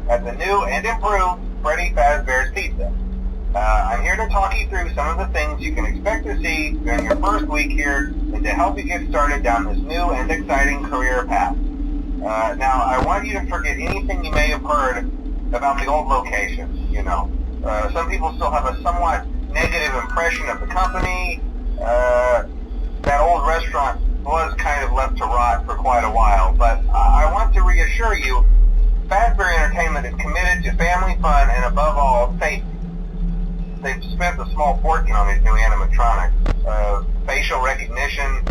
at the new and improved Freddys Pizza. I'm here to talk you through some of the things you can expect to see during your first week here and to help you get started down this new and exciting career path. Now, I want you to forget anything you may have heard about the old location. Some people still have a somewhat negative impression of the company. That old restaurant was kind of left to rot for quite a while, but I want to reassure you, Fazbear Entertainment is committed to family fun and above all, safety. They've spent a small fortune on these new animatronics. Facial recognition,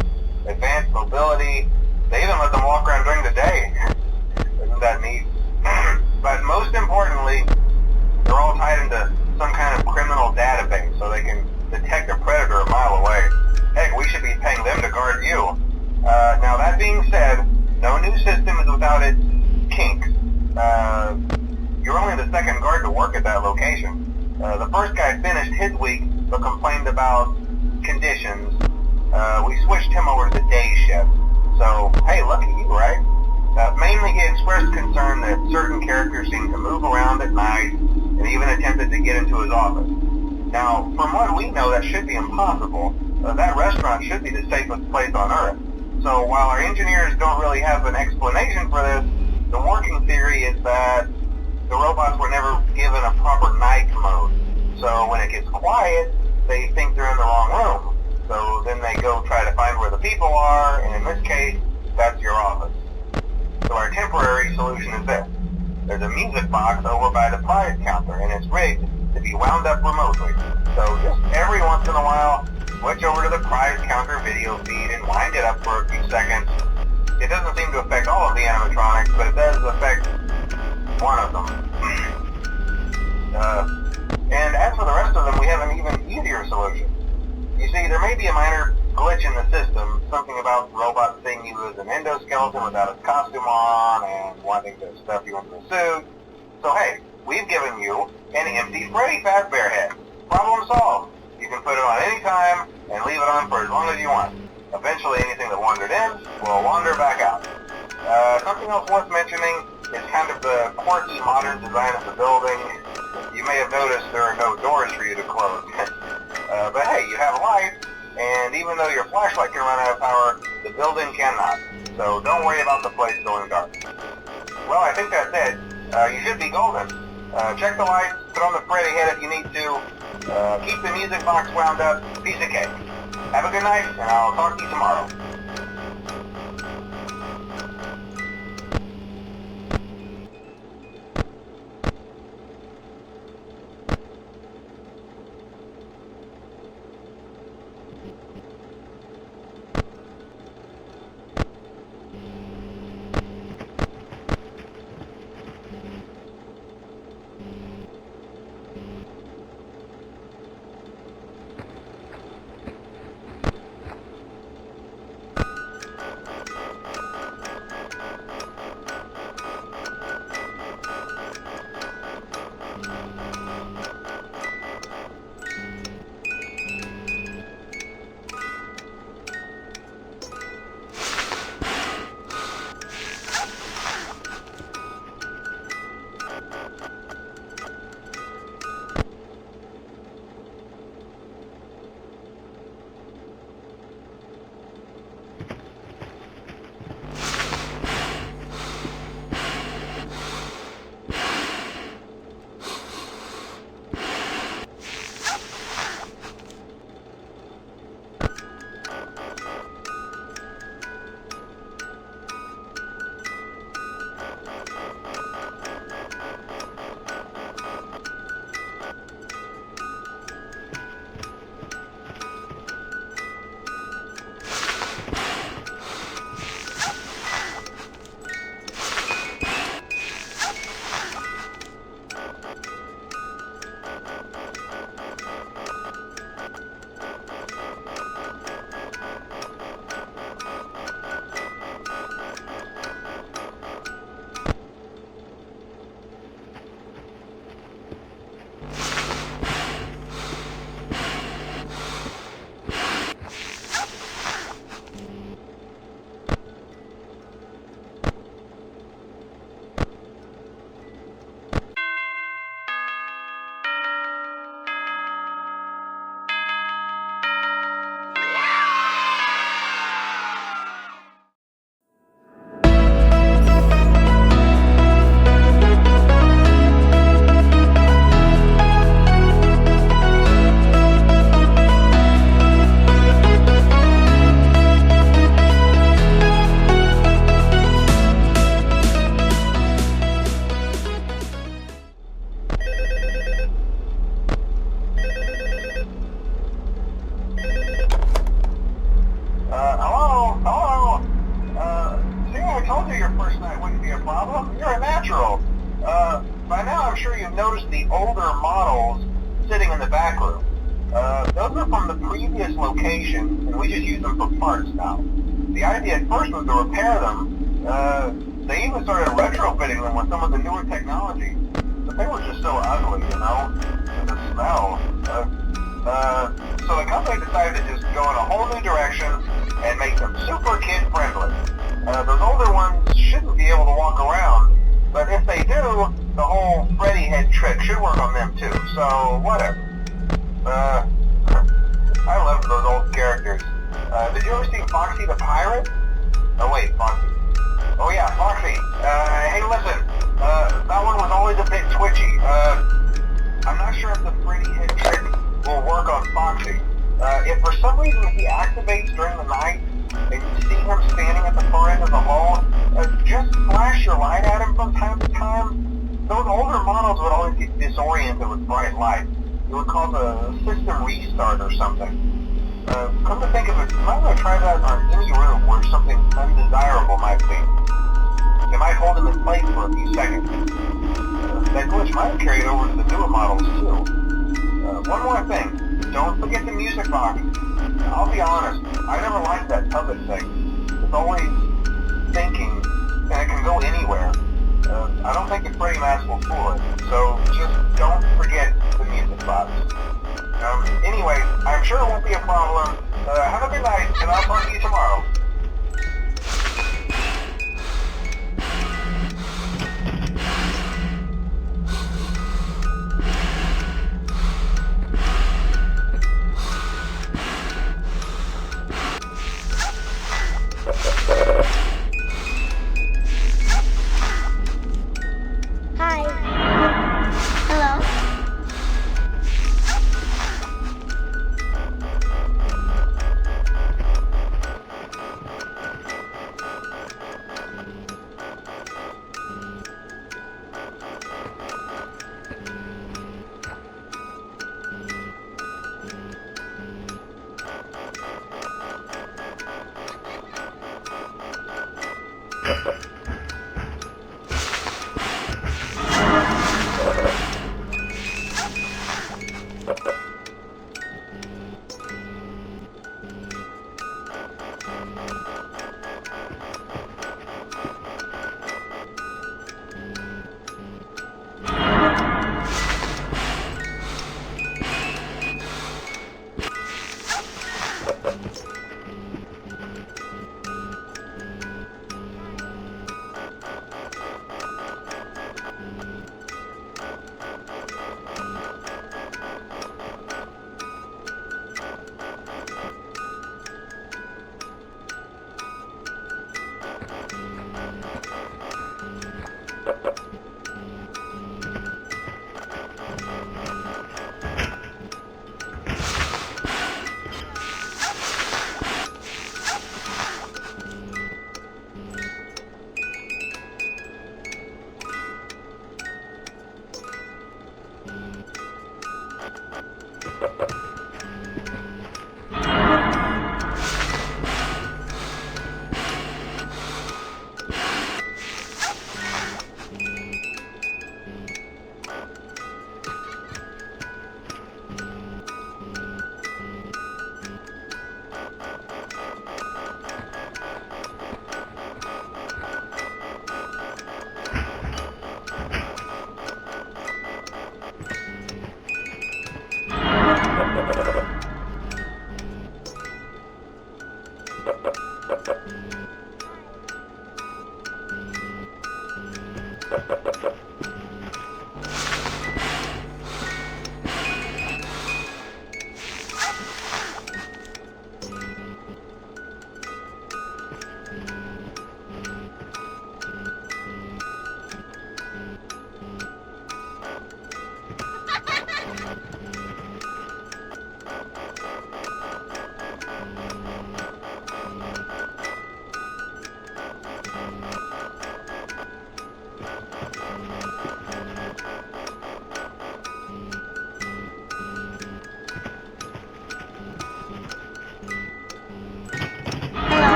advanced mobility, they even let them walk around during the day. Isn't that neat? But most importantly, they're all tied into some kind of criminal database so they can detect a predator a mile away. Heck, we should be paying them to guard you. Now that being said, no new system is without its kinks. You're only the second guard to work at that location. The first guy finished his week but complained about conditions. We switched him over to the day shift. So, hey, lucky you, right? Mainly he expressed concern that certain characters seemed to move around at night and even attempted to get into his office. Now, from what we know, that should be impossible. That restaurant should be the safest place on Earth. So while our engineers don't really have an explanation for this, the working theory is that the robots were never given a proper night mode. So when it gets quiet, they think they're in the wrong room. So then they go try to find where the people are, and in this case, that's your office. So our temporary solution is this. There's a music box over by the prize counter, and it's rigged to be wound up remotely. So just every once in a while, switch over to the prize counter video feed and wind it up for a few seconds. It doesn't seem to affect all of the animatronics, but it does affect one of them. And as for the rest of them, we have an even easier solution. You see, there may be a minor glitch in the system, something about the robot seeing you as an endoskeleton without its costume on and wanting to stuff you into a suit. So hey, we've given you an empty Freddy Fazbear head. Problem solved. You can put it on any time and leave it on for as long as you want. Eventually anything that wandered in will wander back out. Something else worth mentioning is kind of the quirky modern design of the building. You may have noticed there are no doors for you to close. But hey, you have light, and even though your flashlight can run out of power, the building cannot. So don't worry about the place going dark. Well, I think that's it. You should be golden. Check the lights, put on the Freddy head if you need to. Keep the music box wound up. Piece of cake. Have a good night, and I'll talk to you tomorrow. By now I'm sure you've noticed the older models sitting in the back room. Those are from the previous location, and we just use them for parts now. The idea at first was to repair them. They even started retrofitting them with some of the newer technology, but they were just so ugly, you know, and the smell. So the company decided to just go in a whole new direction and make them super kid-friendly. Those older ones shouldn't be able to walk around, but if they do, the whole Freddy head trick should work on them too, so whatever. I love those old characters. Did you ever see Foxy the Pirate? Oh wait, Foxy. Oh yeah, Foxy. Hey listen, that one was always a bit twitchy. I'm not sure if the Freddy head trick will work on Foxy. If for some reason he activates during the night, and you see him standing at the far end of the hall, just flash your light at him from time to time. Those older models would always get disoriented with bright light. It would cause a system restart or something. Come to think of it, you might want to try that on any room where something undesirable might be. It might hold him in place for a few seconds. That glitch might carry it over to the newer models too. One more thing. Don't forget the music box. I'll be honest, I never liked that puppet thing. It's always thinking, and it can go anywhere. I don't think the Freddy mask will fool it, so just don't forget the music box. Anyway, I'm sure it won't be a problem. Have a good night, and I'll talk to you tomorrow.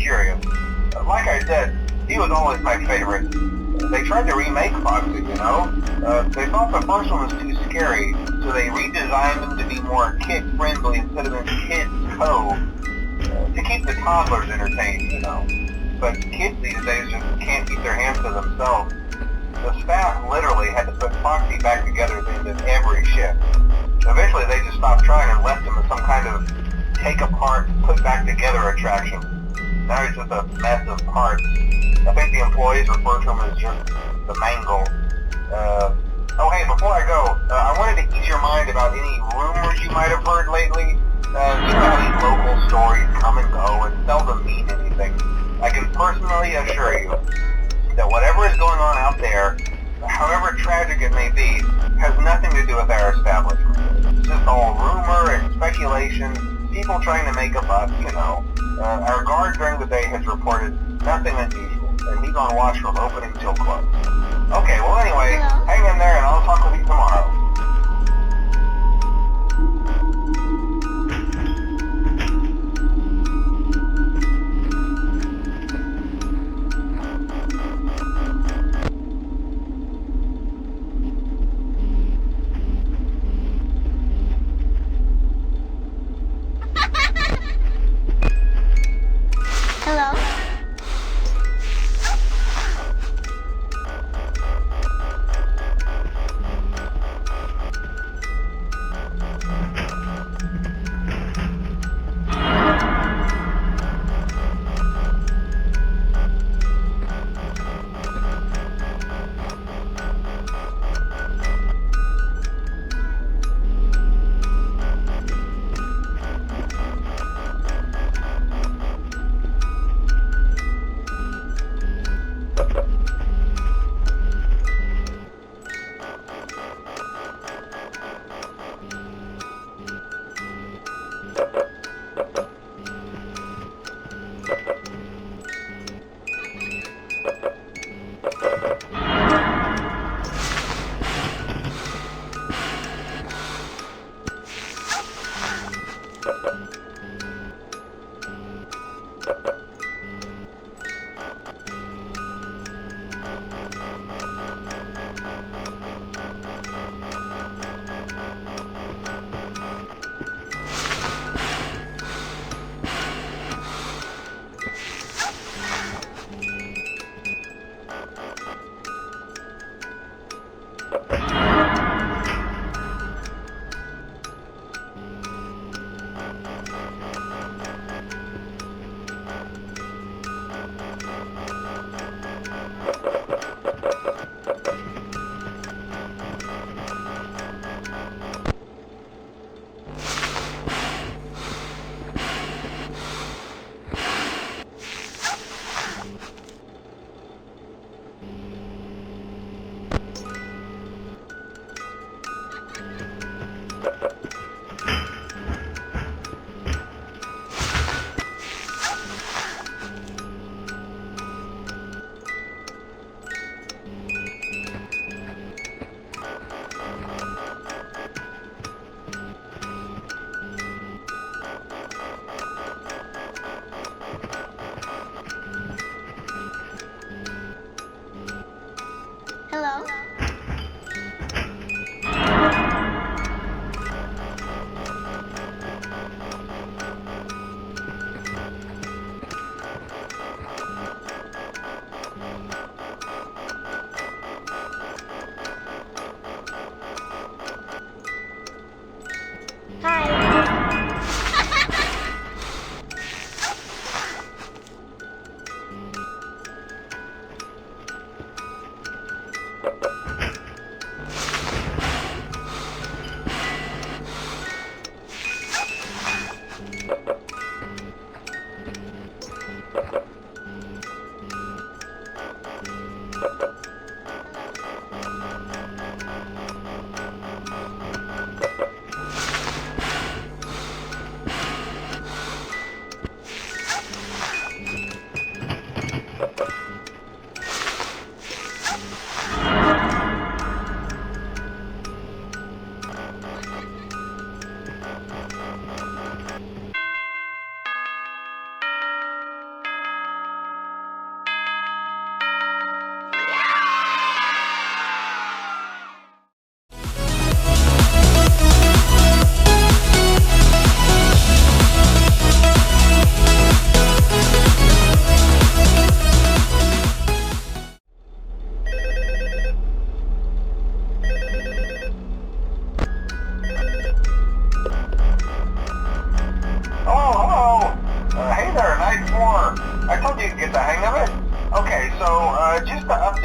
curious. Like I said, he was always my favorite. They tried to remake Foxy, you know? They thought the first one was too scary, so they redesigned him to be more kid-friendly instead of in Kids Cove, to keep the toddlers entertained, you know. But kids these days just can't keep their hands to themselves. The staff literally had to put Foxy back together at the end of every shift. Eventually they just stopped trying and left him as some kind of take-apart, put-back-together attraction. Now he's just a mess of parts. I think the employees refer to him as just the mangle. Oh hey, before I go, I wanted to ease your mind about any rumors you might have heard lately. You know how these local stories come and go and seldom mean anything. I can personally assure you that whatever is going on out there, however tragic it may be, has nothing to do with our establishment. It's just all rumor and speculation, people trying to make a buck, you know. Our guard during the day has reported nothing unusual, and he's on watch from opening till close. Okay, well anyway, hang in there and I'll talk with you tomorrow. Hello?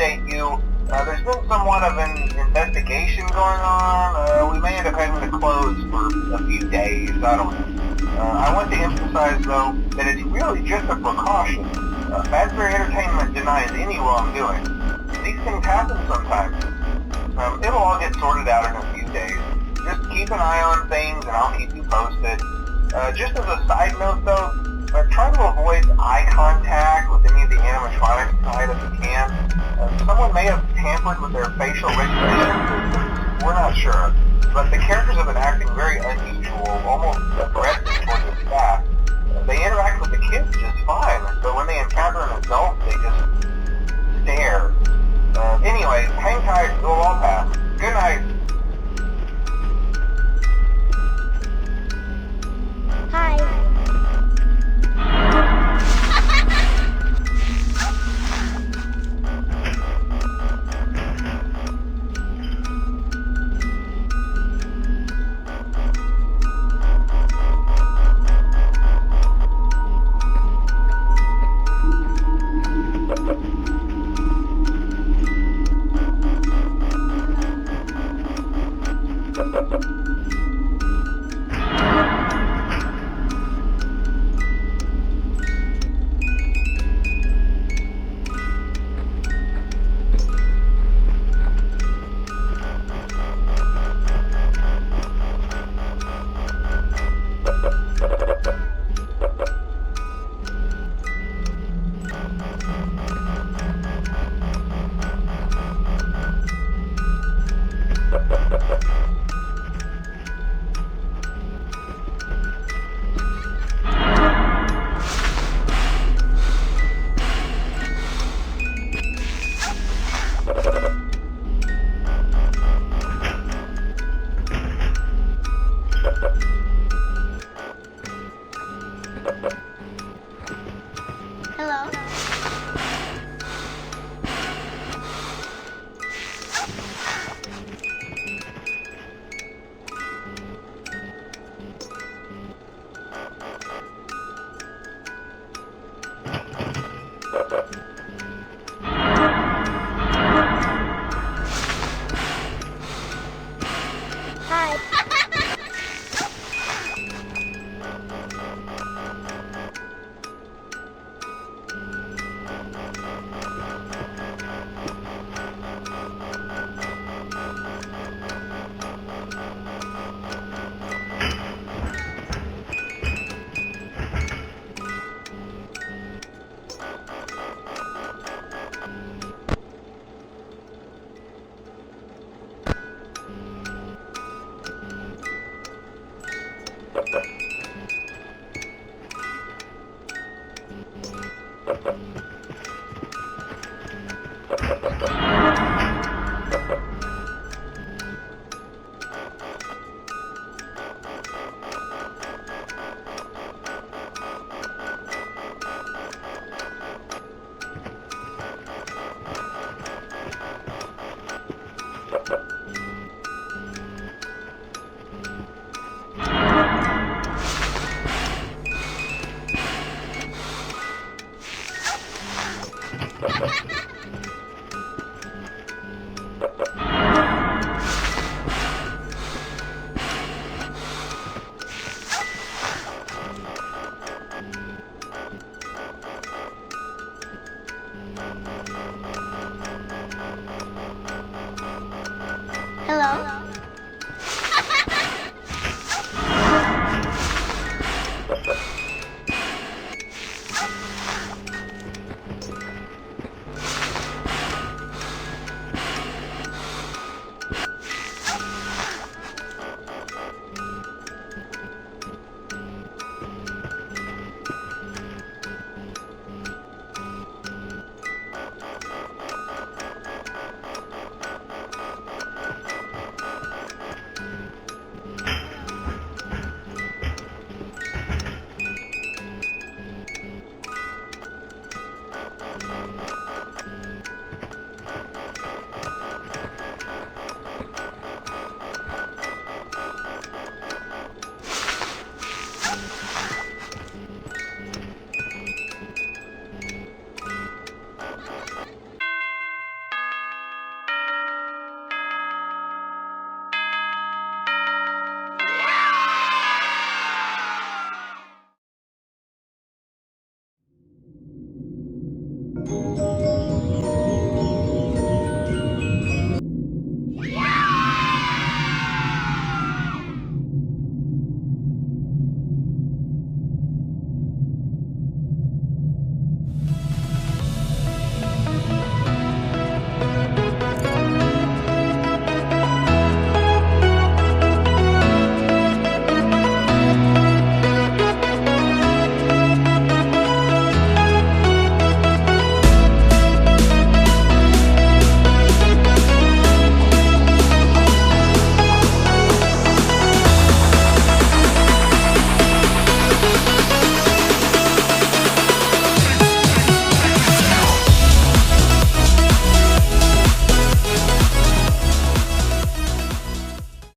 update you. There's been somewhat of an investigation going on. We may end up having to close for a few days. I don't know. I want to emphasize, though, that it's really just a precaution. Fazbear Entertainment denies any wrongdoing. These things happen sometimes. It'll all get sorted out in a few days. Just keep an eye on things, and I'll keep you posted. Just as a side note, though, try to avoid eye contact with any of the animatronics tonight if you can. Someone may have tampered with their facial recognition systems. We're not sure. But the characters have been acting very unusual, almost aggressive